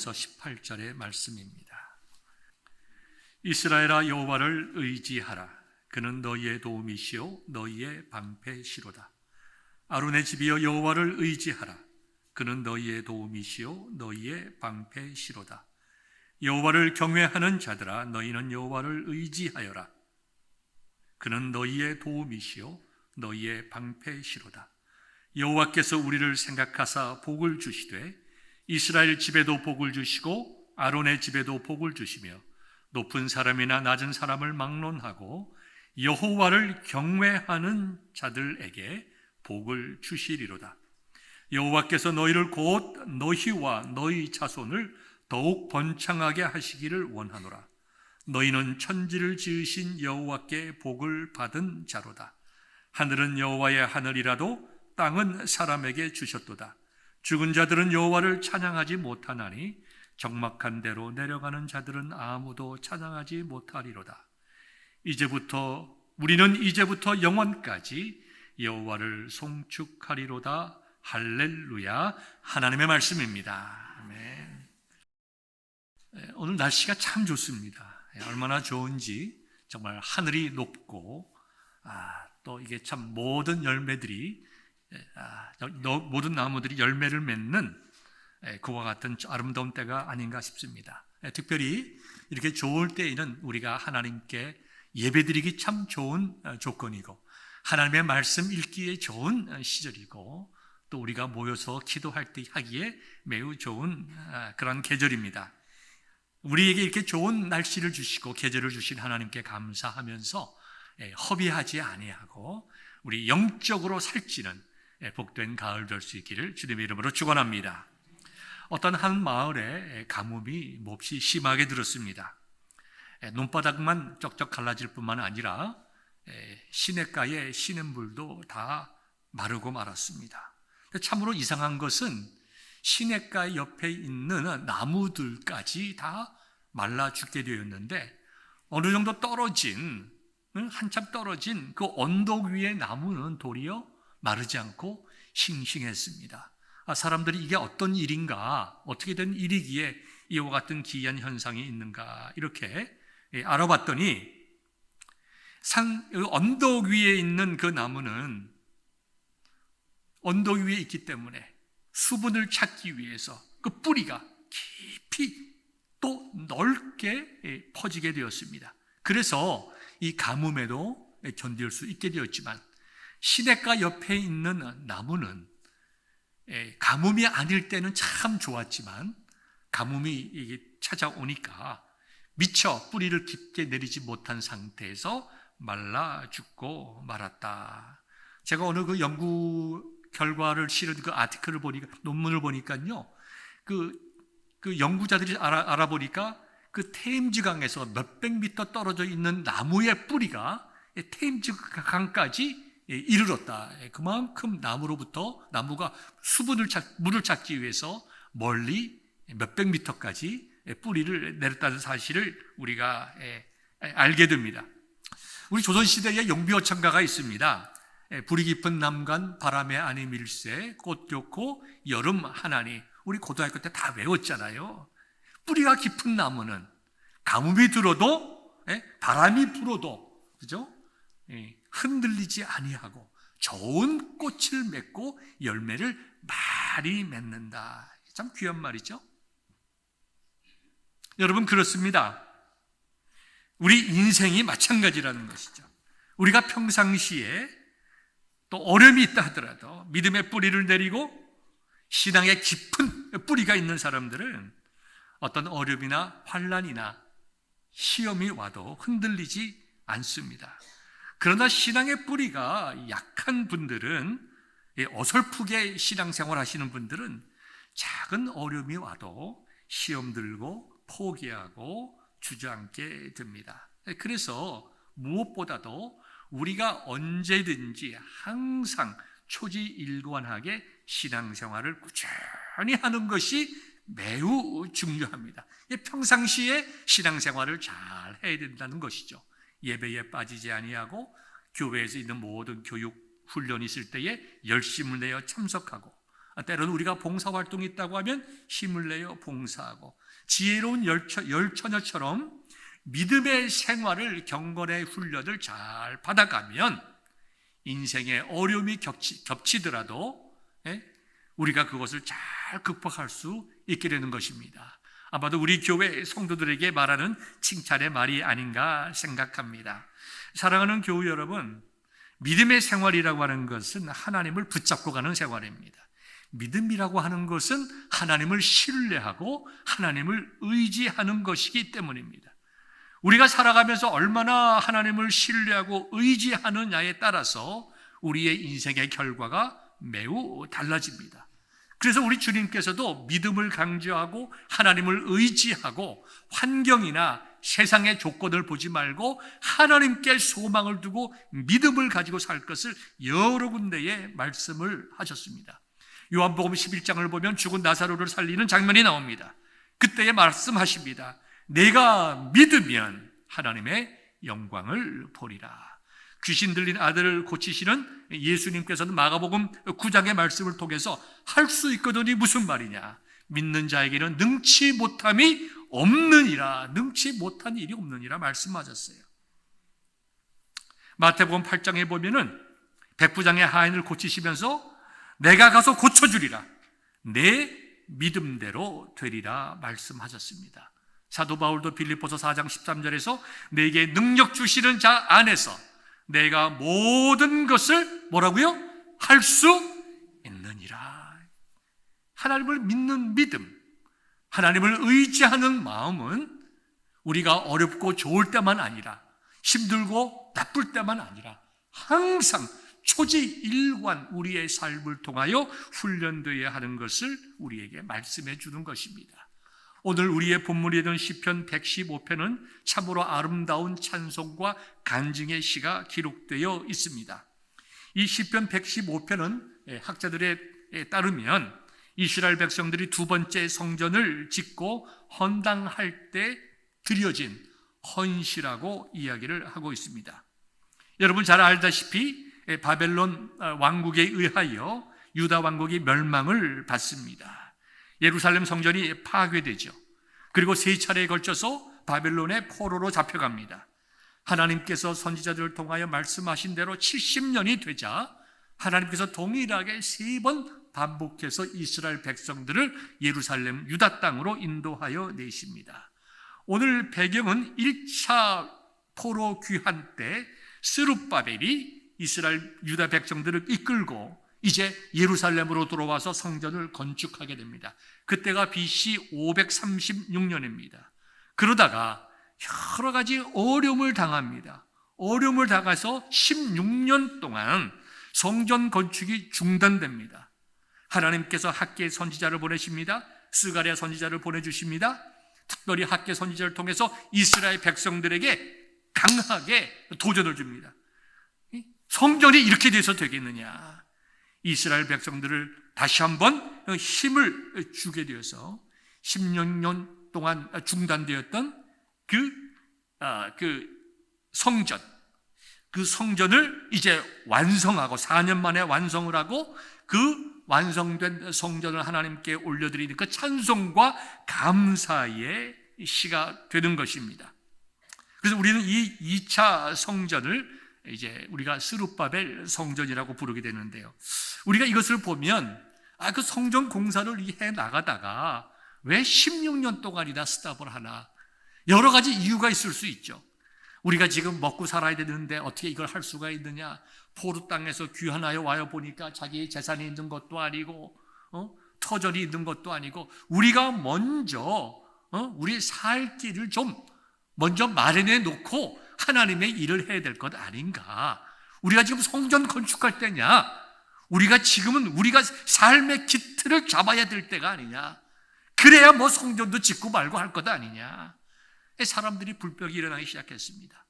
16절에서 18절의 말씀입니다. 이스라엘아, 여호와를 의지하라. 그는 너희의 도움이시요 너희의 방패시로다. 아론의 집이여, 여호와를 의지하라. 그는 너희의 도움이시요 너희의 방패시로다. 여호와를 경외하는 자들아, 너희는 여호와를 의지하여라. 그는 너희의 도움이시요 너희의 방패시로다. 여호와께서 우리를 생각하사 복을 주시되 이스라엘 집에도 복을 주시고 아론의 집에도 복을 주시며 높은 사람이나 낮은 사람을 막론하고 여호와를 경외하는 자들에게 복을 주시리로다. 여호와께서 너희를 곧 너희와 너희 자손을 더욱 번창하게 하시기를 원하노라. 너희는 천지를 지으신 여호와께 복을 받은 자로다. 하늘은 여호와의 하늘이라도 땅은 사람에게 주셨도다. 죽은 자들은 여호와를 찬양하지 못하나니 적막한 데로 내려가는 자들은 아무도 찬양하지 못하리로다. 우리는 이제부터 영원까지 여호와를 송축하리로다. 할렐루야. 하나님의 말씀입니다. 아멘. 오늘 날씨가 참 좋습니다. 얼마나 좋은지, 정말 하늘이 높고 또 이게 참 모든 열매들이 모든 나무들이 열매를 맺는 그와 같은 아름다운 때가 아닌가 싶습니다. 특별히 이렇게 좋을 때에는 우리가 하나님께 예배드리기 참 좋은 조건이고 하나님의 말씀 읽기에 좋은 시절이고 또 우리가 모여서 기도할 때 하기에 매우 좋은 그런 계절입니다. 우리에게 이렇게 좋은 날씨를 주시고 계절을 주신 하나님께 감사하면서 허비하지 아니하고 우리 영적으로 살찌는 복된 가을 될 수 있기를 주님의 이름으로 축원합니다. 어떤 한 마을에 가뭄이 몹시 심하게 들었습니다. 논바닥만 쩍쩍 갈라질 뿐만 아니라 시냇가의 시냇물도 다 마르고 말았습니다. 참으로 이상한 것은 시냇가 옆에 있는 나무들까지 다 말라 죽게 되었는데 어느 정도 한참 떨어진 그 언덕 위의 나무는 도리어 마르지 않고 싱싱했습니다. 사람들이 이게 어떤 일인가, 어떻게 된 일이기에 이와 같은 기이한 현상이 있는가 이렇게 알아봤더니 언덕 위에 있는 그 나무는 언덕 위에 있기 때문에 수분을 찾기 위해서 그 뿌리가 깊이 또 넓게 퍼지게 되었습니다. 그래서 이 가뭄에도 견딜 수 있게 되었지만 시냇가 옆에 있는 나무는 가뭄이 아닐 때는 참 좋았지만 가뭄이 찾아오니까 미처 뿌리를 깊게 내리지 못한 상태에서 말라 죽고 말았다. 제가 어느 그 연구 결과를 실은 그 아티클을 보니까, 논문을 보니까요, 그 연구자들이 알아보니까 그 테임즈강에서 몇백 미터 떨어져 있는 나무의 뿌리가 테임즈강까지 이르렀다. 그만큼 나무가 물을 찾기 위해서 멀리 몇백 미터까지 뿌리를 내렸다는 사실을 우리가 알게 됩니다. 우리 조선시대에 용비어천가가 있습니다. 불이 깊은 남간 바람에 아니 밀새 꽃 좋고 여름 하나니. 우리 고등학교 때 다 외웠잖아요. 뿌리가 깊은 나무는 가뭄이 들어도 바람이 불어도 그죠? 흔들리지 아니하고 좋은 꽃을 맺고 열매를 많이 맺는다. 참 귀한 말이죠. 여러분, 그렇습니다. 우리 인생이 마찬가지라는 것이죠. 우리가 평상시에 또 어려움이 있다 하더라도 믿음의 뿌리를 내리고 신앙의 깊은 뿌리가 있는 사람들은 어떤 어려움이나 환난이나 시험이 와도 흔들리지 않습니다. 그러나 신앙의 뿌리가 약한 분들은, 어설프게 신앙생활 하시는 분들은 작은 어려움이 와도 시험 들고 포기하고 주저앉게 됩니다. 그래서 무엇보다도 우리가 언제든지 항상 초지일관하게 신앙생활을 꾸준히 하는 것이 매우 중요합니다. 평상시에 신앙생활을 잘 해야 된다는 것이죠. 예배에 빠지지 아니하고 교회에서 있는 모든 교육, 훈련이 있을 때에 열심을 내어 참석하고 때로는 우리가 봉사활동이 있다고 하면 힘을 내어 봉사하고, 지혜로운 열처녀처럼 믿음의 생활을, 경건의 훈련을 잘 받아가면 인생의 어려움이 겹치더라도 우리가 그것을 잘 극복할 수 있게 되는 것입니다. 아마도 우리 교회 성도들에게 말하는 칭찬의 말이 아닌가 생각합니다. 사랑하는 교우 여러분, 믿음의 생활이라고 하는 것은 하나님을 붙잡고 가는 생활입니다. 믿음이라고 하는 것은 하나님을 신뢰하고 하나님을 의지하는 것이기 때문입니다. 우리가 살아가면서 얼마나 하나님을 신뢰하고 의지하느냐에 따라서 우리의 인생의 결과가 매우 달라집니다. 그래서 우리 주님께서도 믿음을 강조하고 하나님을 의지하고 환경이나 세상의 조건을 보지 말고 하나님께 소망을 두고 믿음을 가지고 살 것을 여러 군데에 말씀을 하셨습니다. 요한복음 11장을 보면 죽은 나사로를 살리는 장면이 나옵니다. 그때에 말씀하십니다. 내가 믿으면 하나님의 영광을 보리라. 귀신 들린 아들을 고치시는 예수님께서는 마가복음 9장의 말씀을 통해서 할 수 있거든이 무슨 말이냐, 믿는 자에게는 능치 못함이 없느니라, 능치 못한 일이 없느니라 말씀하셨어요. 마태복음 8장에 보면은 백부장의 하인을 고치시면서 내가 가서 고쳐주리라, 내 믿음대로 되리라 말씀하셨습니다. 사도 바울도 빌립보서 4장 13절에서 내게 능력 주시는 자 안에서 내가 모든 것을 뭐라고요? 할 수 있느니라. 하나님을 믿는 믿음, 하나님을 의지하는 마음은 우리가 어렵고 좋을 때만 아니라, 힘들고 나쁠 때만 아니라 항상 초지일관 우리의 삶을 통하여 훈련되어야 하는 것을 우리에게 말씀해 주는 것입니다. 오늘 우리의 본문이던 시편 115편은 참으로 아름다운 찬송과 간증의 시가 기록되어 있습니다. 이 시편 115편은 학자들에 따르면 이스라엘 백성들이 두 번째 성전을 짓고 헌당할 때 드려진 헌시라고 이야기를 하고 있습니다. 여러분 잘 알다시피 바벨론 왕국에 의하여 유다 왕국이 멸망을 받습니다. 예루살렘 성전이 파괴되죠. 그리고 세 차례에 걸쳐서 바벨론의 포로로 잡혀갑니다. 하나님께서 선지자들을 통하여 말씀하신 대로 70년이 되자 하나님께서 동일하게 3번 반복해서 이스라엘 백성들을 예루살렘 유다 땅으로 인도하여 내십니다. 오늘 배경은 1차 포로 귀환 때 스룹바벨이 이스라엘 유다 백성들을 이끌고 이제 예루살렘으로 들어와서 성전을 건축하게 됩니다. 그때가 BC 536년입니다. 그러다가 여러 가지 어려움을 당합니다. 어려움을 당해서 16년 동안 성전 건축이 중단됩니다. 하나님께서 학개 선지자를 보내십니다. 스가랴 선지자를 보내주십니다. 특별히 학개 선지자를 통해서 이스라엘 백성들에게 강하게 도전을 줍니다. 성전이 이렇게 돼서 되겠느냐. 이스라엘 백성들을 다시 한번 힘을 주게 되어서 16년 동안 중단되었던 그 성전, 그 성전을 이제 완성하고 4년 만에 완성을 하고 그 완성된 성전을 하나님께 올려드리는 그 찬송과 감사의 시가 되는 것입니다. 그래서 우리는 이 2차 성전을 이제 우리가 스룹바벨 성전이라고 부르게 되는데요. 우리가 이것을 보면 그 성전 공사를 해 나가다가 왜 16년 동안이나 스탑을 하나? 여러 가지 이유가 있을 수 있죠. 우리가 지금 먹고 살아야 되는데 어떻게 이걸 할 수가 있느냐? 포로 땅에서 귀환하여 와요 보니까 자기의 재산이 있는 것도 아니고 터전이 있는 것도 아니고 우리가 먼저 우리 살 길을 좀 먼저 마련해 놓고 하나님의 일을 해야 될 것 아닌가? 우리가 지금 성전 건축할 때냐? 우리가 지금은 우리가 삶의 기틀을 잡아야 될 때가 아니냐? 그래야 뭐 성전도 짓고 말고 할 것 아니냐? 사람들이 불평이 일어나기 시작했습니다.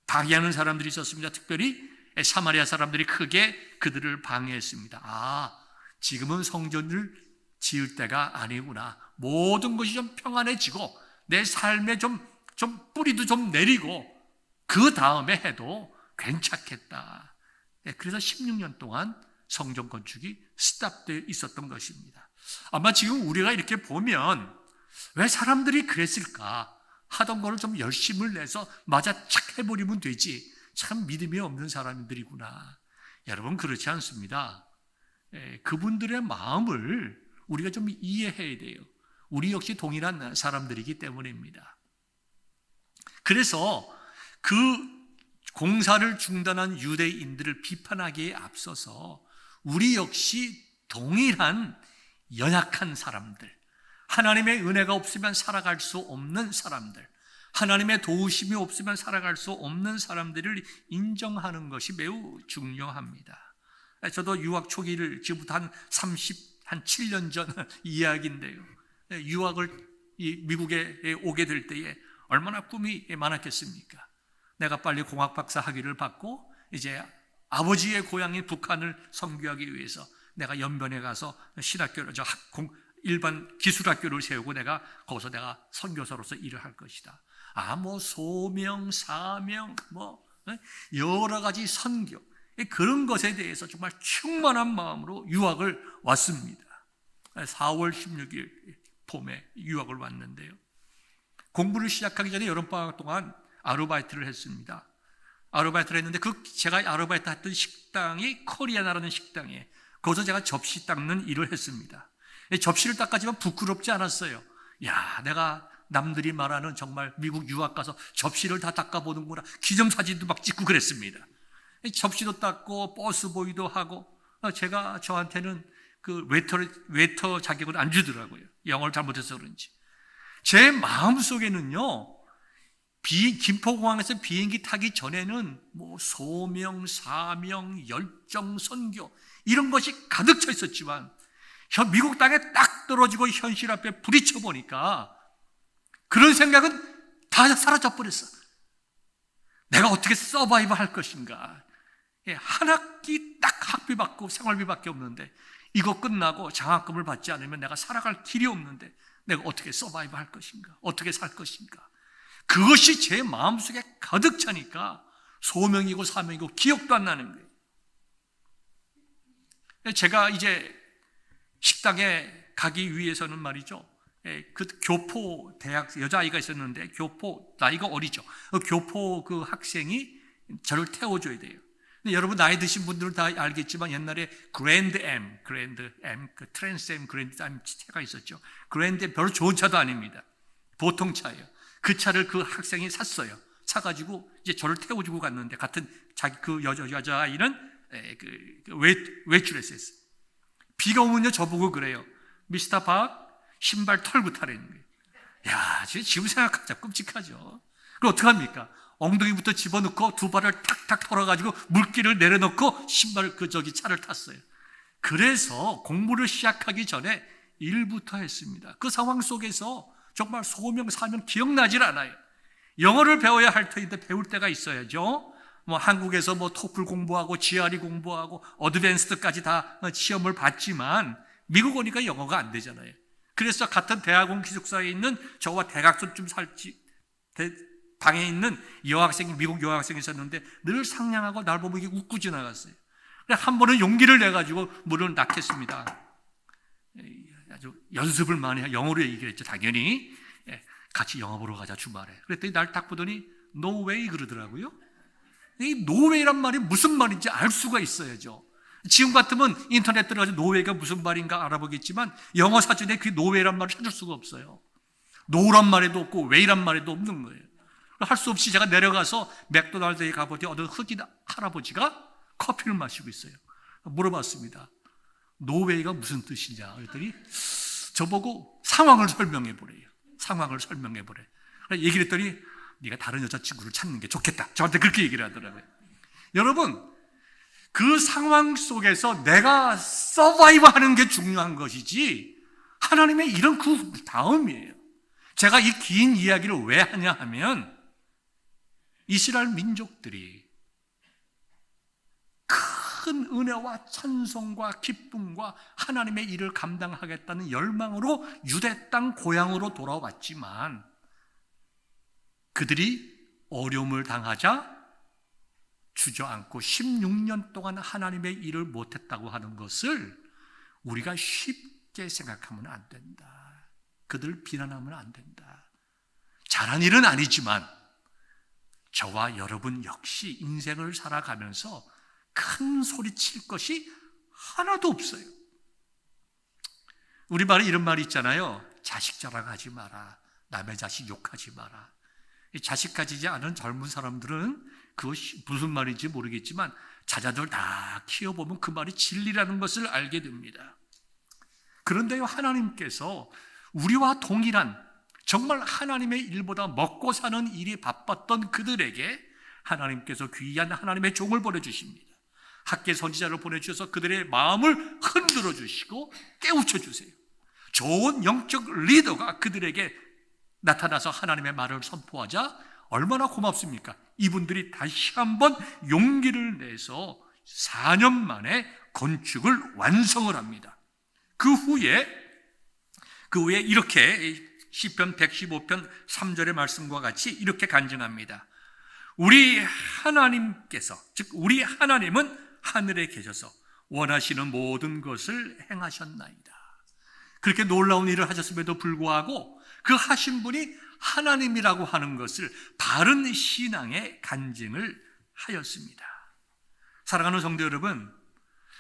방해하는 사람들이 있었습니다. 특별히 사마리아 사람들이 크게 그들을 방해했습니다. 지금은 성전을 지을 때가 아니구나. 모든 것이 좀 평안해지고 내 삶에 좀 뿌리도 좀 내리고 그 다음에 해도 괜찮겠다. 그래서 16년 동안 성전 건축이 스탑되어 있었던 것입니다. 아마 지금 우리가 이렇게 보면 왜 사람들이 그랬을까? 하던 거를 좀 열심을 내서 맞아 착 해버리면 되지. 참 믿음이 없는 사람들이구나. 여러분, 그렇지 않습니다. 그분들의 마음을 우리가 좀 이해해야 돼요. 우리 역시 동일한 사람들이기 때문입니다. 그래서 그 공사를 중단한 유대인들을 비판하기에 앞서서 우리 역시 동일한 연약한 사람들, 하나님의 은혜가 없으면 살아갈 수 없는 사람들, 하나님의 도우심이 없으면 살아갈 수 없는 사람들을 인정하는 것이 매우 중요합니다. 저도 유학 초기를 지금부터 한 7년 전 이야기인데요. 유학을 미국에 오게 될 때에 얼마나 꿈이 많았겠습니까? 내가 빨리 공학 박사 학위를 받고 이제 아버지의 고향인 북한을 선교하기 위해서 내가 연변에 가서 신학교를 일반 기술학교를 세우고 내가 거기서 내가 선교사로서 일을 할 것이다. 뭐 소명, 사명, 여러 가지 선교, 그런 것에 대해서 정말 충만한 마음으로 유학을 왔습니다. 4월 16일 봄에 유학을 왔는데요. 공부를 시작하기 전에 여름방학 동안 아르바이트를 했습니다. 아르바이트를 했는데 제가 아르바이트 했던 식당이 코리아나라는 식당이에요. 거기서 제가 접시 닦는 일을 했습니다. 접시를 닦았지만 부끄럽지 않았어요. 야, 내가 남들이 말하는 정말 미국 유학 가서 접시를 다 닦아보는구나. 기념사진도 막 찍고 그랬습니다. 접시도 닦고 버스보이도 하고, 제가 저한테는 그 웨터 자격을 안 주더라고요. 영어를 잘못해서 그런지. 제 마음속에는요, 김포공항에서 비행기 타기 전에는 소명, 사명, 열정, 선교 이런 것이 가득 차 있었지만 미국 땅에 딱 떨어지고 현실 앞에 부딪혀 보니까 그런 생각은 다 사라져 버렸어. 내가 어떻게 서바이브 할 것인가. 한 학기 딱 학비 받고 생활비밖에 없는데 이거 끝나고 장학금을 받지 않으면 내가 살아갈 길이 없는데 내가 어떻게 서바이브 할 것인가, 어떻게 살 것인가. 그것이 제 마음속에 가득 차니까 소명이고 사명이고 기억도 안 나는 거예요. 제가 이제 식당에 가기 위해서는 말이죠, 그 교포 대학 여자아이가 있었는데 교포 나이가 어리죠. 교포 그 학생이 저를 태워줘야 돼요. 근데 여러분 나이 드신 분들은 다 알겠지만 옛날에 그랜드 M 그 트랜스 M 그랜드 M 차가 있었죠. 그랜드 M 별로 좋은 차도 아닙니다. 보통 차예요. 그 차를 그 학생이 샀어요. 사가지고 이제 저를 태워주고 갔는데 같은 자기 그 여자아이는 외출했어요. 비가 오면요 저보고 그래요. 미스터 박 신발 털고 타라는 거예요. 야, 지금 생각하자 끔찍하죠. 그럼 어떡합니까? 엉덩이부터 집어넣고 두 발을 탁탁 털어가지고 물기를 내려놓고 신발을 차를 탔어요. 그래서 공부를 시작하기 전에 일부터 했습니다. 그 상황 속에서 정말 소명, 사명 기억나질 않아요. 영어를 배워야 할 터인데 배울 때가 있어야죠. 한국에서 토플 공부하고 GRE 공부하고 어드밴스드까지 다 시험을 봤지만 미국 오니까 영어가 안 되잖아요. 그래서 같은 대학원 기숙사에 있는 저와 대각선쯤 방에 있는 미국 여학생이 있었는데 늘 상냥하고 날 보면 이게 웃고 지나갔어요. 한 번은 용기를 내가지고 문을 낙했습니다. 아주 연습을 많이 영어로 얘기를 했죠. 당연히 같이 영화 보러 가자 주말에. 그랬더니 날 딱 보더니 No way 그러더라고요. 이 No way란 말이 무슨 말인지 알 수가 있어야죠. 지금 같으면 인터넷 들어가서 No way가 무슨 말인가 알아보겠지만 영어 사전에 그 No way란 말을 찾을 수가 없어요. No란 말에도 없고 Way란 말에도 없는 거예요. 할 수 없이 제가 내려가서 맥도날드에 가보니 어떤 흑인 할아버지가 커피를 마시고 있어요. 물어봤습니다. 노웨이가 무슨 뜻이냐 그랬더니 저보고 상황을 설명해 보래요. 상황을 설명해 보래. 얘기를 했더니 네가 다른 여자친구를 찾는 게 좋겠다. 저한테 그렇게 얘기를 하더라고요. 여러분, 그 상황 속에서 내가 서바이브 하는 게 중요한 것이지 하나님의 일은 그 다음이에요. 제가 이 긴 이야기를 왜 하냐 하면 이스라엘 민족들이 큰 은혜와 찬송과 기쁨과 하나님의 일을 감당하겠다는 열망으로 유대 땅 고향으로 돌아왔지만 그들이 어려움을 당하자 주저앉고 16년 동안 하나님의 일을 못했다고 하는 것을 우리가 쉽게 생각하면 안 된다. 그들 비난하면 안 된다. 잘한 일은 아니지만 저와 여러분 역시 인생을 살아가면서 큰 소리 칠 것이 하나도 없어요. 우리 말에 이런 말이 있잖아요. 자식 자랑하지 마라. 남의 자식 욕하지 마라. 자식 가지지 않은 젊은 사람들은 그것이 무슨 말인지 모르겠지만 자자들 다 키워보면 그 말이 진리라는 것을 알게 됩니다. 그런데요, 하나님께서 우리와 동일한 정말 하나님의 일보다 먹고 사는 일이 바빴던 그들에게 하나님께서 귀한 하나님의 종을 보내주십니다. 학계 선지자를 보내주셔서 그들의 마음을 흔들어 주시고 깨우쳐 주세요. 좋은 영적 리더가 그들에게 나타나서 하나님의 말을 선포하자 얼마나 고맙습니까? 이분들이 다시 한번 용기를 내서 4년 만에 건축을 완성을 합니다. 그 후에 이렇게 시편 115편 3절의 말씀과 같이 이렇게 간증합니다. 우리 하나님께서, 즉 우리 하나님은 하늘에 계셔서 원하시는 모든 것을 행하셨나이다. 그렇게 놀라운 일을 하셨음에도 불구하고 그 하신 분이 하나님이라고 하는 것을 바른 신앙의 간증을 하였습니다. 사랑하는 성도 여러분,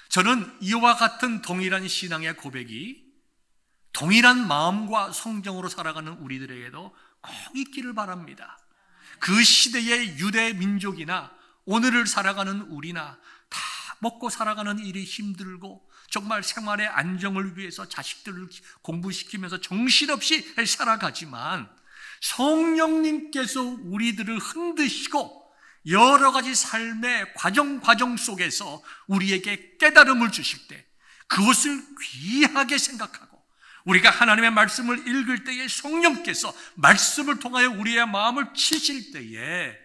저는 이와 같은 동일한 신앙의 고백이 동일한 마음과 성정으로 살아가는 우리들에게도 꼭 있기를 바랍니다. 그 시대의 유대 민족이나 오늘을 살아가는 우리나 다 먹고 살아가는 일이 힘들고 정말 생활의 안정을 위해서 자식들을 공부시키면서 정신없이 살아가지만 성령님께서 우리들을 흔드시고 여러 가지 삶의 과정 속에서 우리에게 깨달음을 주실 때 그것을 귀하게 생각하고 우리가 하나님의 말씀을 읽을 때에 성령께서 말씀을 통하여 우리의 마음을 치실 때에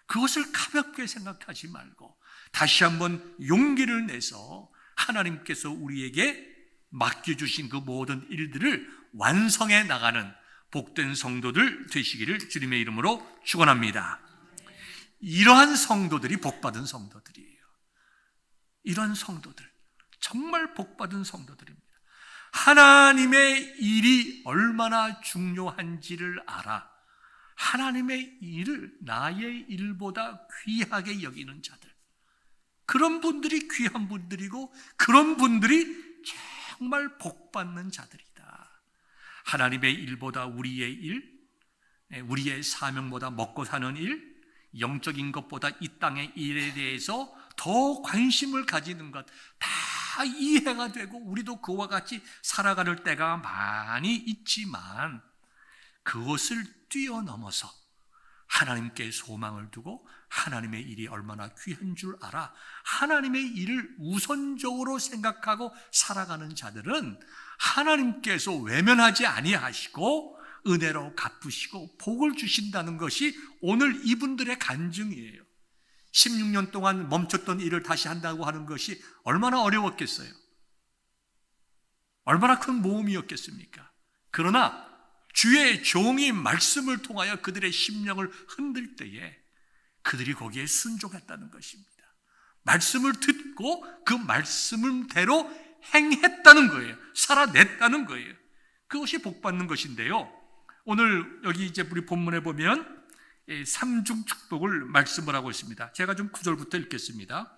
그것을 가볍게 생각하지 말고 다시 한번 용기를 내서 하나님께서 우리에게 맡겨주신 그 모든 일들을 완성해 나가는 복된 성도들 되시기를 주님의 이름으로 축원합니다. 이러한 성도들이 복받은 성도들이에요. 이러한 성도들, 정말 복받은 성도들입니다. 하나님의 일이 얼마나 중요한지를 알아 하나님의 일을 나의 일보다 귀하게 여기는 자들, 그런 분들이 귀한 분들이고 그런 분들이 정말 복받는 자들이다. 하나님의 일보다 우리의 일, 우리의 사명보다 먹고 사는 일, 영적인 것보다 이 땅의 일에 대해서 더 관심을 가지는 것 다 이해가 되고 우리도 그와 같이 살아가는 때가 많이 있지만 그것을 뛰어넘어서 하나님께 소망을 두고 하나님의 일이 얼마나 귀한 줄 알아 하나님의 일을 우선적으로 생각하고 살아가는 자들은 하나님께서 외면하지 아니하시고 은혜로 갚으시고 복을 주신다는 것이 오늘 이분들의 간증이에요. 16년 동안 멈췄던 일을 다시 한다고 하는 것이 얼마나 어려웠겠어요? 얼마나 큰 모험이었겠습니까? 그러나 주의 종이 말씀을 통하여 그들의 심령을 흔들 때에 그들이 거기에 순종했다는 것입니다. 말씀을 듣고 그 말씀대로 행했다는 거예요. 살아냈다는 거예요. 그것이 복받는 것인데요. 오늘 여기 이제 우리 본문에 보면 삼중 축복을 말씀을 하고 있습니다. 제가 좀 9절부터 읽겠습니다.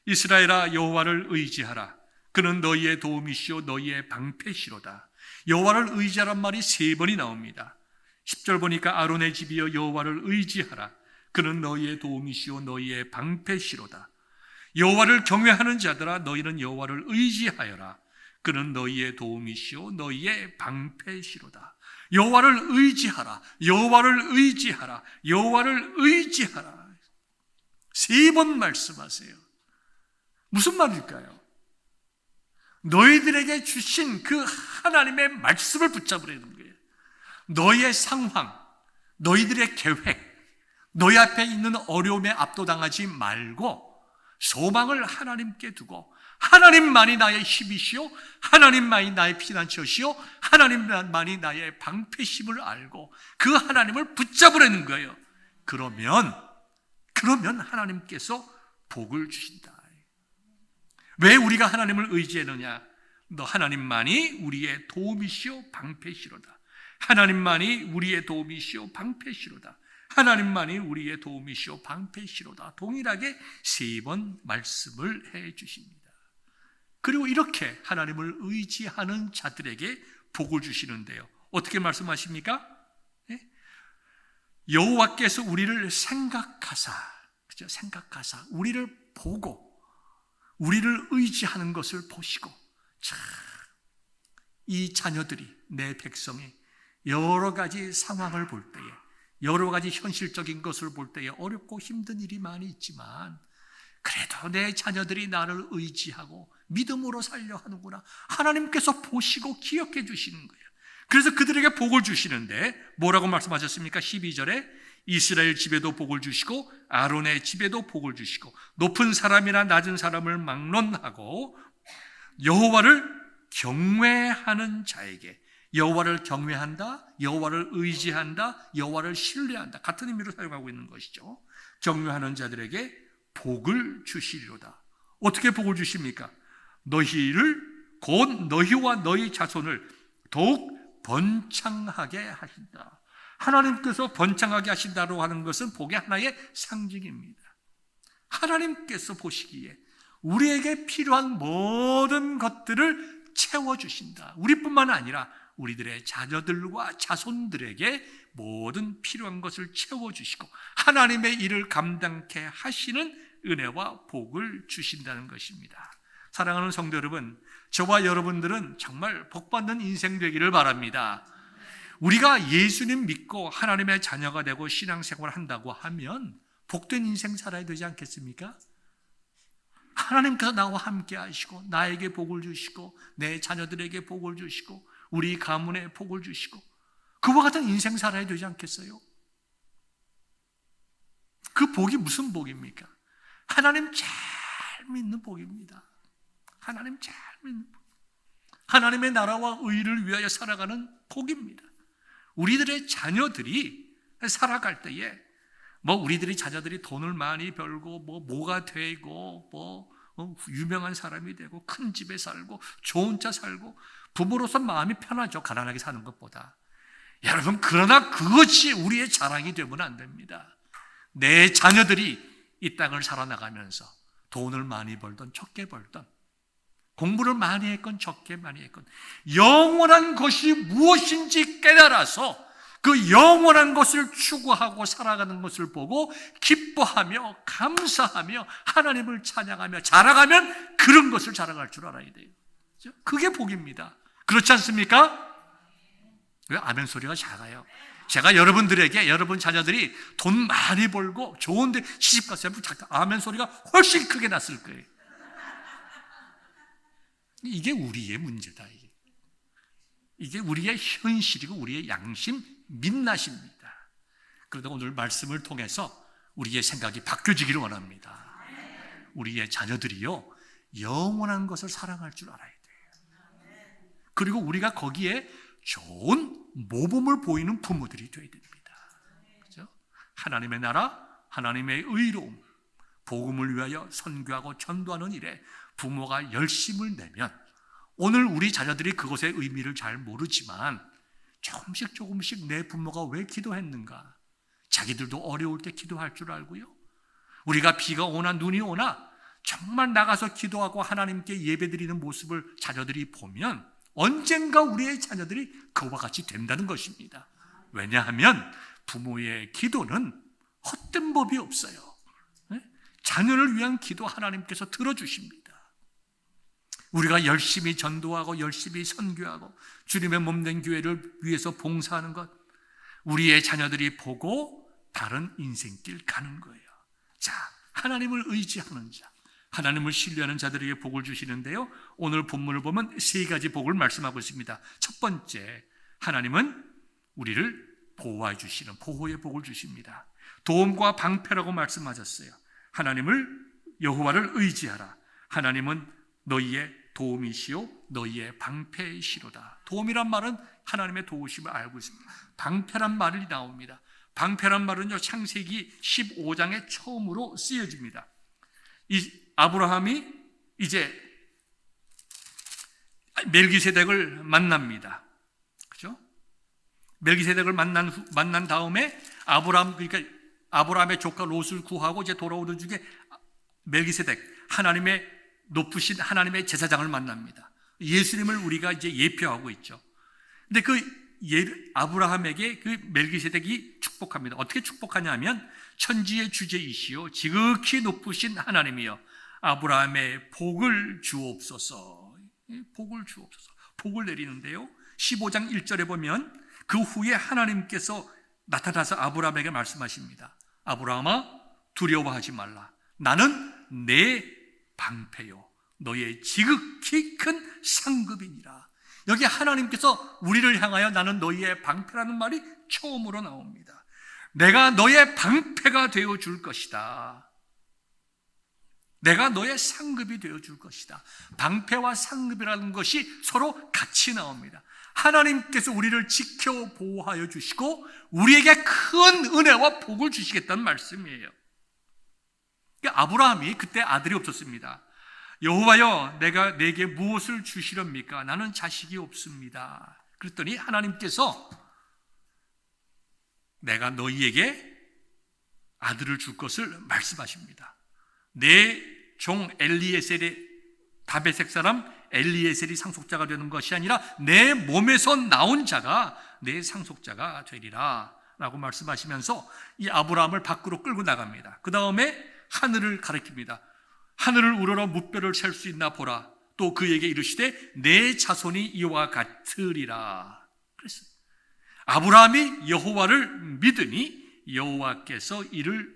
이스라엘아 여호와를 의지하라. 그는 너희의 도움이시오 너희의 방패시로다. 여호와를 의지하란 말이 3번이 나옵니다. 10절 보니까 아론의 집이여 여호와를 의지하라. 그는 너희의 도움이시오 너희의 방패시로다. 여호와를 경외하는 자들아 너희는 여호와를 의지하여라. 그는 너희의 도움이시오 너희의 방패시로다. 여호와를 의지하라. 여호와를 의지하라. 여호와를 의지하라. 3번 말씀하세요. 무슨 말일까요? 너희들에게 주신 그 하나님의 말씀을 붙잡으려는 거예요. 너희의 상황, 너희들의 계획, 너희 앞에 있는 어려움에 압도당하지 말고 소망을 하나님께 두고 하나님만이 나의 힘이시오 하나님만이 나의 피난처시오 하나님만이 나의 방패심을 알고 그 하나님을 붙잡으려는 거예요. 그러면 그러면 하나님께서 복을 주신다. 왜 우리가 하나님을 의지하느냐? 너 하나님만이 우리의 도움이시오 방패시로다. 하나님만이 우리의 도움이시오 방패시로다. 하나님만이 우리의 도움이시오 방패시로다. 동일하게 3번 말씀을 해 주십니다. 그리고 이렇게 하나님을 의지하는 자들에게 복을 주시는데요. 어떻게 말씀하십니까? 여호와께서 우리를 생각하사, 그죠? 생각하사 우리를 보고 우리를 의지하는 것을 보시고, 참, 이 자녀들이, 내 백성이 여러 가지 상황을 볼 때에, 여러 가지 현실적인 것을 볼 때에 어렵고 힘든 일이 많이 있지만 그래도 내 자녀들이 나를 의지하고 믿음으로 살려 하는구나. 하나님께서 보시고 기억해 주시는 거예요. 그래서 그들에게 복을 주시는데 뭐라고 말씀하셨습니까? 12절에 이스라엘 집에도 복을 주시고 아론의 집에도 복을 주시고 높은 사람이나 낮은 사람을 막론하고 여호와를 경외하는 자에게, 여호와를 경외한다, 여호와를 의지한다, 여호와를 신뢰한다, 같은 의미로 사용하고 있는 것이죠. 경외하는 자들에게 복을 주시리로다. 어떻게 복을 주십니까? 너희를, 곧 너희와 너희 자손을 더욱 번창하게 하신다. 하나님께서 번창하게 하신다고 하는 것은 복의 하나의 상징입니다. 하나님께서 보시기에 우리에게 필요한 모든 것들을 채워주신다. 우리뿐만 아니라 우리들의 자녀들과 자손들에게 모든 필요한 것을 채워주시고 하나님의 일을 감당케 하시는 은혜와 복을 주신다는 것입니다. 사랑하는 성도 여러분, 저와 여러분들은 정말 복받는 인생 되기를 바랍니다. 우리가 예수님 믿고 하나님의 자녀가 되고 신앙생활을 한다고 하면 복된 인생 살아야 되지 않겠습니까? 하나님께서 나와 함께 하시고 나에게 복을 주시고 내 자녀들에게 복을 주시고 우리 가문에 복을 주시고 그와 같은 인생 살아야 되지 않겠어요? 그 복이 무슨 복입니까? 하나님 잘 믿는 복입니다. 하나님 잘 믿는 복. 하나님의 나라와 의를 위하여 살아가는 복입니다. 우리들의 자녀들이 살아갈 때에 우리들이 자녀들이 돈을 많이 벌고 뭐가 되고 유명한 사람이 되고 큰 집에 살고 좋은 차 살고 부모로서 마음이 편하죠. 가난하게 사는 것보다. 여러분, 그러나 그것이 우리의 자랑이 되면 안 됩니다. 내 자녀들이 이 땅을 살아나가면서 돈을 많이 벌던 적게 벌던 공부를 많이 했건 적게 많이 했건 영원한 것이 무엇인지 깨달아서 그 영원한 것을 추구하고 살아가는 것을 보고 기뻐하며 감사하며 하나님을 찬양하며 자랑하면 그런 것을 자랑할 줄 알아야 돼요. 그게 복입니다. 그렇지 않습니까? 왜 아멘 소리가 작아요? 제가 여러분들에게 여러분 자녀들이 돈 많이 벌고 좋은데 시집갔어요. 아멘 소리가 훨씬 크게 났을 거예요. 이게 우리의 문제다. 이게 우리의 현실이고 우리의 양심 민낯입니다. 그러다 오늘 말씀을 통해서 우리의 생각이 바뀌어지기를 원합니다. 우리의 자녀들이요 영원한 것을 사랑할 줄 알아야 돼요. 그리고 우리가 거기에 좋은 모범을 보이는 부모들이 되어야 됩니다. 그렇죠? 하나님의 나라, 하나님의 의로움, 복음을 위하여 선교하고 전도하는 일에 부모가 열심을 내면 오늘 우리 자녀들이 그것의 의미를 잘 모르지만 조금씩 내 부모가 왜 기도했는가, 자기들도 어려울 때 기도할 줄 알고요, 우리가 비가 오나 눈이 오나 정말 나가서 기도하고 하나님께 예배드리는 모습을 자녀들이 보면 언젠가 우리의 자녀들이 그와 같이 된다는 것입니다. 왜냐하면 부모의 기도는 헛된 법이 없어요. 자녀를 위한 기도 하나님께서 들어주십니다. 우리가 열심히 전도하고 열심히 선교하고 주님의 몸된 교회를 위해서 봉사하는 것, 우리의 자녀들이 보고 다른 인생길 가는 거예요. 자, 하나님을 의지하는 자, 하나님을 신뢰하는 자들에게 복을 주시는데요, 오늘 본문을 보면 3가지 복을 말씀하고 있습니다. 첫 번째, 하나님은 우리를 보호해 주시는 보호의 복을 주십니다. 도움과 방패라고 말씀하셨어요. 하나님을, 여호와를 의지하라. 하나님은 너희의 도움이시오 너희의 방패이시로다. 도움이란 말은 하나님의 도우심을 알고 있습니다. 방패란 말이 나옵니다. 방패란 말은요, 창세기 15장에 처음으로 쓰여집니다. 이 아브라함이 이제 멜기세덱을 만납니다. 그죠? 멜기세덱을 만난 다음에 그러니까 아브라함의 조카 롯을 구하고 이제 돌아오던 중에 멜기세덱, 하나님의 높으신 하나님의 제사장을 만납니다. 예수님을 우리가 이제 예표하고 있죠. 근데 아브라함에게 그 멜기세덱이 축복합니다. 어떻게 축복하냐면, 천지의 주제이시오 지극히 높으신 하나님이여, 아브라함의 복을 주옵소서. 복을 주옵소서. 복을 내리는데요, 15장 1절에 보면 그 후에 하나님께서 나타나서 아브라함에게 말씀하십니다. 아브라함아, 두려워하지 말라. 나는 내 방패요 너의 지극히 큰 상급이니라. 여기 하나님께서 우리를 향하여 나는 너희의 방패라는 말이 처음으로 나옵니다. 내가 너의 방패가 되어줄 것이다. 내가 너의 상급이 되어줄 것이다. 방패와 상급이라는 것이 서로 같이 나옵니다. 하나님께서 우리를 지켜 보호하여 주시고 우리에게 큰 은혜와 복을 주시겠다는 말씀이에요. 아브라함이 그때 아들이 없었습니다. 여호와여, 내게 무엇을 주시렵니까? 나는 자식이 없습니다. 그랬더니 하나님께서 내가 너희에게 아들을 줄 것을 말씀하십니다. 내 종 엘리에셀의, 다베섹 사람 엘리에셀이 상속자가 되는 것이 아니라 내 몸에서 나온 자가 내 상속자가 되리라 라고 말씀하시면서 이 아브라함을 밖으로 끌고 나갑니다. 그 다음에 하늘을 가리킵니다. 하늘을 우러러 무뼈를 셀 수 있나 보라. 또 그에게 이르시되 내 자손이 이와 같으리라. 그랬어요. 아브라함이 여호와를 믿으니 여호와께서 이를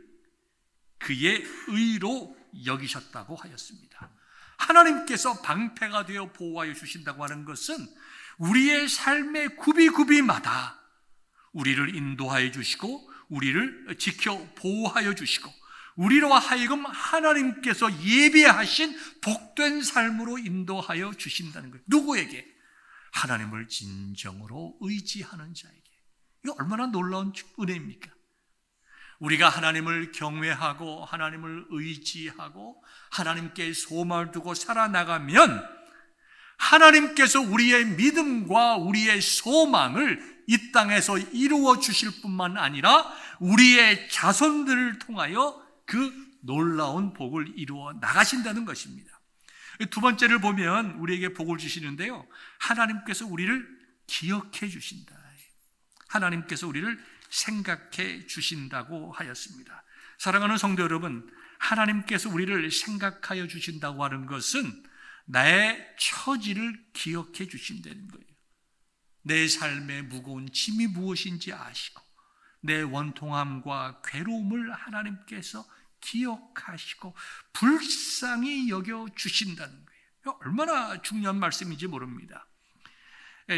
그의 의로 여기셨다고 하였습니다. 하나님께서 방패가 되어 보호하여 주신다고 하는 것은 우리의 삶의 구비구비마다 우리를 인도하여 주시고 우리를 지켜 보호하여 주시고 우리로 하여금 하나님께서 예비하신 복된 삶으로 인도하여 주신다는 거예요. 누구에게? 하나님을 진정으로 의지하는 자에게. 이거 얼마나 놀라운 은혜입니까? 우리가 하나님을 경외하고 하나님을 의지하고 하나님께 소망을 두고 살아나가면 하나님께서 우리의 믿음과 우리의 소망을 이 땅에서 이루어 주실 뿐만 아니라 우리의 자손들을 통하여 그 놀라운 복을 이루어 나가신다는 것입니다. 두 번째를 보면 우리에게 복을 주시는데요, 하나님께서 우리를 기억해 주신다. 하나님께서 우리를 생각해 주신다고 하였습니다. 사랑하는 성도 여러분, 하나님께서 우리를 생각하여 주신다고 하는 것은 나의 처지를 기억해 주신다는 거예요. 내 삶의 무거운 짐이 무엇인지 아시고 내 원통함과 괴로움을 하나님께서 기억하시고 불쌍히 여겨 주신다는 거예요. 얼마나 중요한 말씀인지 모릅니다.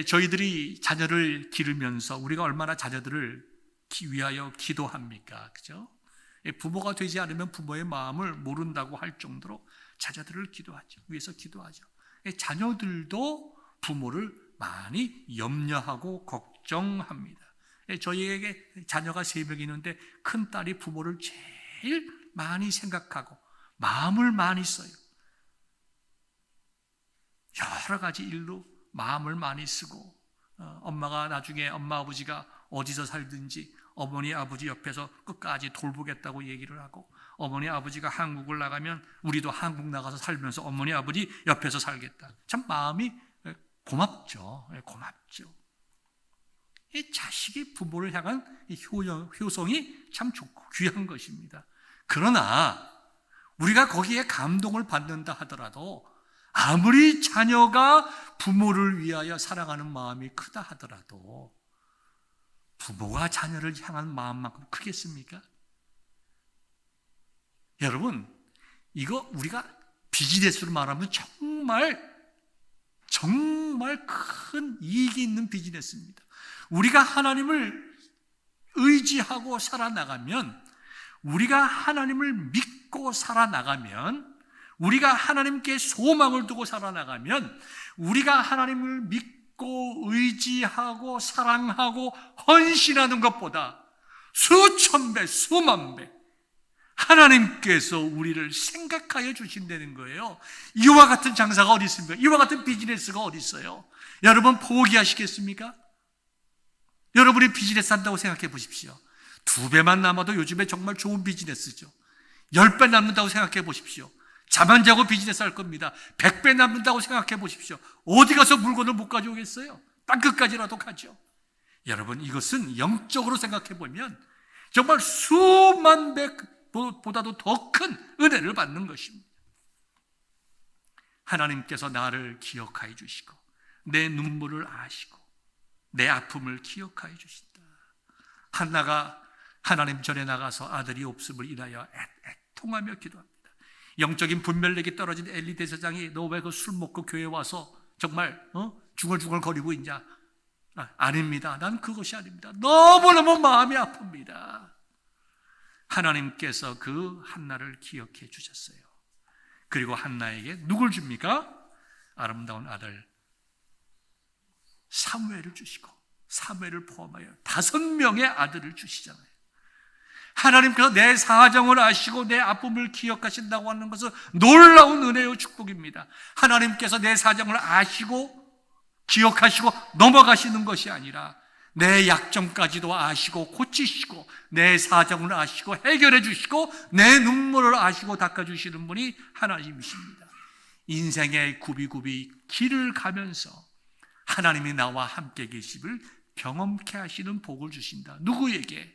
저희들이 자녀를 기르면서 우리가 얼마나 자녀들을 위하여 기도합니까? 그죠? 부모가 되지 않으면 부모의 마음을 모른다고 할 정도로 자녀들을 기도하죠. 위해서 기도하죠. 자녀들도 부모를 많이 염려하고 걱정합니다. 저희에게 자녀가 3명 있는데 큰 딸이 부모를 제일 많이 생각하고 마음을 많이 써요. 여러 가지 일로 마음을 많이 쓰고 엄마가 나중에 엄마 아버지가 어디서 살든지 어머니 아버지 옆에서 끝까지 돌보겠다고 얘기를 하고 어머니 아버지가 한국을 나가면 우리도 한국 나가서 살면서 어머니 아버지 옆에서 살겠다. 참 마음이 고맙죠. 고맙죠. 이 자식이 부모를 향한 효성이 참 좋고 귀한 것입니다. 그러나 우리가 거기에 감동을 받는다 하더라도 아무리 자녀가 부모를 위하여 사랑하는 마음이 크다 하더라도 부모가 자녀를 향한 마음만큼 크겠습니까? 여러분, 이거 우리가 비즈니스로 말하면 정말 큰 이익이 있는 비즈니스입니다. 우리가 하나님을 의지하고 살아나가면, 우리가 하나님을 믿고 살아나가면, 우리가 하나님께 소망을 두고 살아나가면, 우리가 하나님을 믿고 의지하고 사랑하고 헌신하는 것보다 수천 배, 수만 배 하나님께서 우리를 생각하여 주신다는 거예요. 이와 같은 장사가 어디 있습니까? 이와 같은 비즈니스가 어디 있어요? 여러분 포기하시겠습니까? 여러분이 비즈니스 한다고 생각해 보십시오. 2배만 남아도 요즘에 정말 좋은 비즈니스죠. 10배 남는다고 생각해 보십시오. 잠 안 자고 비즈니스 할 겁니다. 100배 남는다고 생각해 보십시오. 어디 가서 물건을 못 가져오겠어요? 땅끝까지라도 가죠. 여러분, 이것은 영적으로 생각해 보면 정말 수만 배보다도 더 큰 은혜를 받는 것입니다. 하나님께서 나를 기억하여 주시고 내 눈물을 아시고 내 아픔을 기억하여 주신다. 한나가 하나님 전에 나가서 아들이 없음을 인하여 애통하며 기도합니다. 영적인 분별력이 떨어진 엘리 대제사장이 너 왜 그 술 먹고 교회 와서 정말 중얼중얼 거리고 있냐? 아닙니다. 난 그것이 아닙니다. 너무너무 마음이 아픕니다. 하나님께서 그 한나를 기억해 주셨어요. 그리고 한나에게 누굴 줍니까? 아름다운 아들 사무엘을 주시고, 사무엘을 포함하여 5명의 아들을 주시잖아요. 하나님께서 내 사정을 아시고 내 아픔을 기억하신다고 하는 것은 놀라운 은혜요 축복입니다. 하나님께서 내 사정을 아시고 기억하시고 넘어가시는 것이 아니라 내 약점까지도 아시고 고치시고 내 사정을 아시고 해결해 주시고 내 눈물을 아시고 닦아주시는 분이 하나님이십니다. 인생의 굽이굽이 길을 가면서 하나님이 나와 함께 계심을 경험케 하시는 복을 주신다. 누구에게?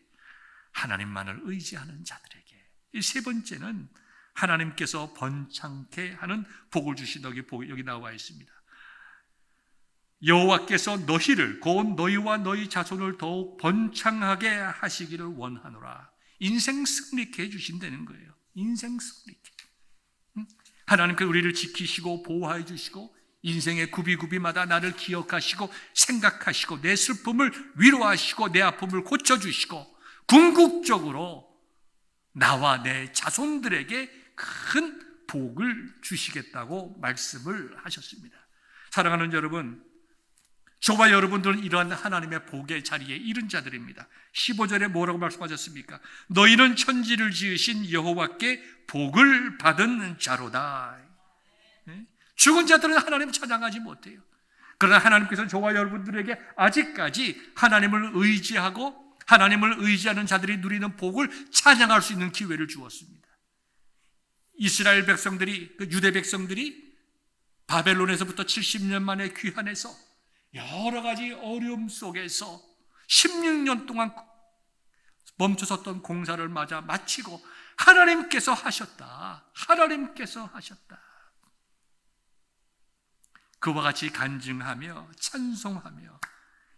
하나님만을 의지하는 자들에게. 이 세 번째는 하나님께서 번창케 하는 복을 주신다. 여기 나와 있습니다. 여호와께서 너희를 곧 너희와 너희 자손을 더욱 번창하게 하시기를 원하노라. 인생 승리케 해주신다는 거예요. 인생 승리케. 하나님께서 우리를 지키시고 보호해 주시고 인생의 굽이굽이마다 나를 기억하시고 생각하시고 내 슬픔을 위로하시고 내 아픔을 고쳐주시고 궁극적으로 나와 내 자손들에게 큰 복을 주시겠다고 말씀을 하셨습니다. 사랑하는 여러분, 저와 여러분들은 이러한 하나님의 복의 자리에 이른 자들입니다. 15절에 뭐라고 말씀하셨습니까? 너희는 천지를 지으신 여호와께 복을 받은 자로다. 죽은 자들은 하나님 찬양하지 못해요. 그러나 하나님께서는 저와 여러분들에게 아직까지 하나님을 의지하고 하나님을 의지하는 자들이 누리는 복을 찬양할 수 있는 기회를 주었습니다. 이스라엘 백성들이, 유대 백성들이 바벨론에서부터 70년 만에 귀환해서 여러 가지 어려움 속에서 16년 동안 멈춰섰던 공사를 마치고 하나님께서 하셨다. 하나님께서 하셨다. 그와 같이 간증하며 찬송하며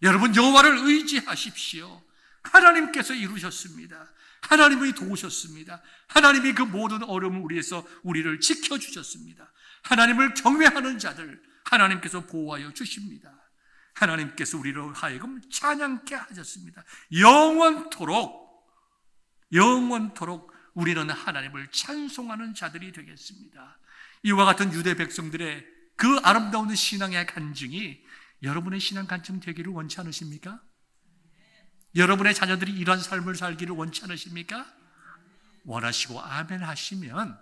여러분 여호와를 의지하십시오. 하나님께서 이루셨습니다. 하나님이 도우셨습니다. 하나님이 그 모든 어려움을 우리를 지켜주셨습니다. 하나님을 경외하는 자들 하나님께서 보호하여 주십니다. 하나님께서 우리로 하여금 찬양케 하셨습니다. 영원토록 우리는 하나님을 찬송하는 자들이 되겠습니다. 이와 같은 유대 백성들의 그 아름다운 신앙의 간증이 여러분의 신앙 간증 되기를 원치 않으십니까? 여러분의 자녀들이 이런 삶을 살기를 원치 않으십니까? 원하시고 아멘 하시면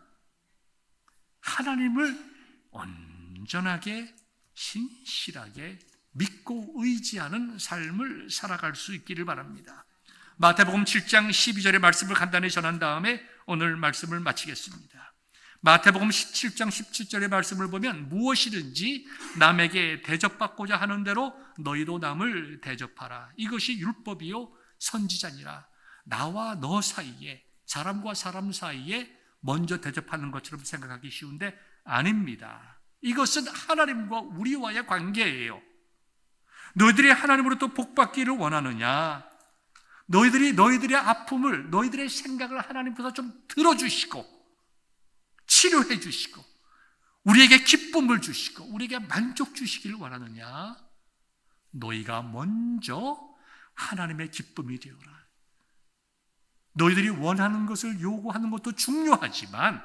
하나님을 온전하게 신실하게 믿고 의지하는 삶을 살아갈 수 있기를 바랍니다. 마태복음 7장 12절의 말씀을 간단히 전한 다음에 오늘 말씀을 마치겠습니다. 마태복음 17장 17절의 말씀을 보면 무엇이든지 남에게 대접받고자 하는 대로 너희도 남을 대접하라. 이것이 율법이요 선지자니라. 나와 너 사이에, 사람과 사람 사이에 먼저 대접하는 것처럼 생각하기 쉬운데 아닙니다. 이것은 하나님과 우리와의 관계예요. 너희들이 하나님으로부터 복받기를 원하느냐? 너희들의 아픔을, 너희들의 생각을 하나님께서 좀 들어주시고 치료해 주시고 우리에게 기쁨을 주시고 우리에게 만족 주시기를 원하느냐? 너희가 먼저 하나님의 기쁨이 되어라. 너희들이 원하는 것을 요구하는 것도 중요하지만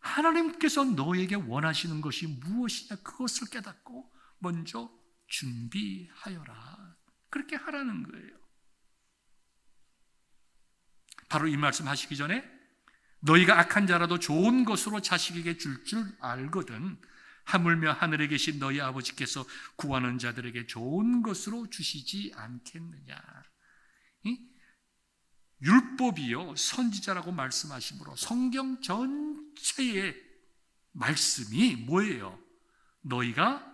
하나님께서 너에게 원하시는 것이 무엇이냐 그것을 깨닫고 먼저 준비하여라. 그렇게 하라는 거예요. 바로 이 말씀 하시기 전에 너희가 악한 자라도 좋은 것으로 자식에게 줄 알거든 하물며 하늘에 계신 너희 아버지께서 구하는 자들에게 좋은 것으로 주시지 않겠느냐. 율법이요 선지자라고 말씀하시므로 성경 전체의 말씀이 뭐예요? 너희가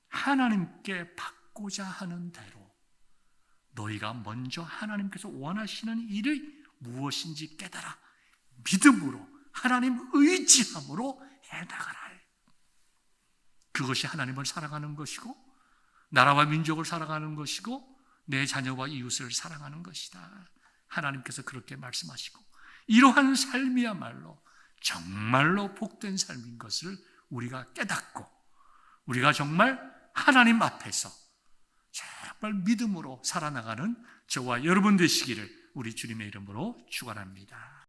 하나님께 받고자 하는 대로 너희가 먼저 하나님께서 원하시는 일이 무엇인지 깨달아 믿음으로 하나님 의지함으로 해나가라. 그것이 하나님을 사랑하는 것이고 나라와 민족을 사랑하는 것이고 내 자녀와 이웃을 사랑하는 것이다. 하나님께서 그렇게 말씀하시고 이러한 삶이야말로 정말로 복된 삶인 것을 우리가 깨닫고 우리가 정말 하나님 앞에서 정말 믿음으로 살아나가는 저와 여러분 되시기를 우리 주님의 이름으로 축원합니다.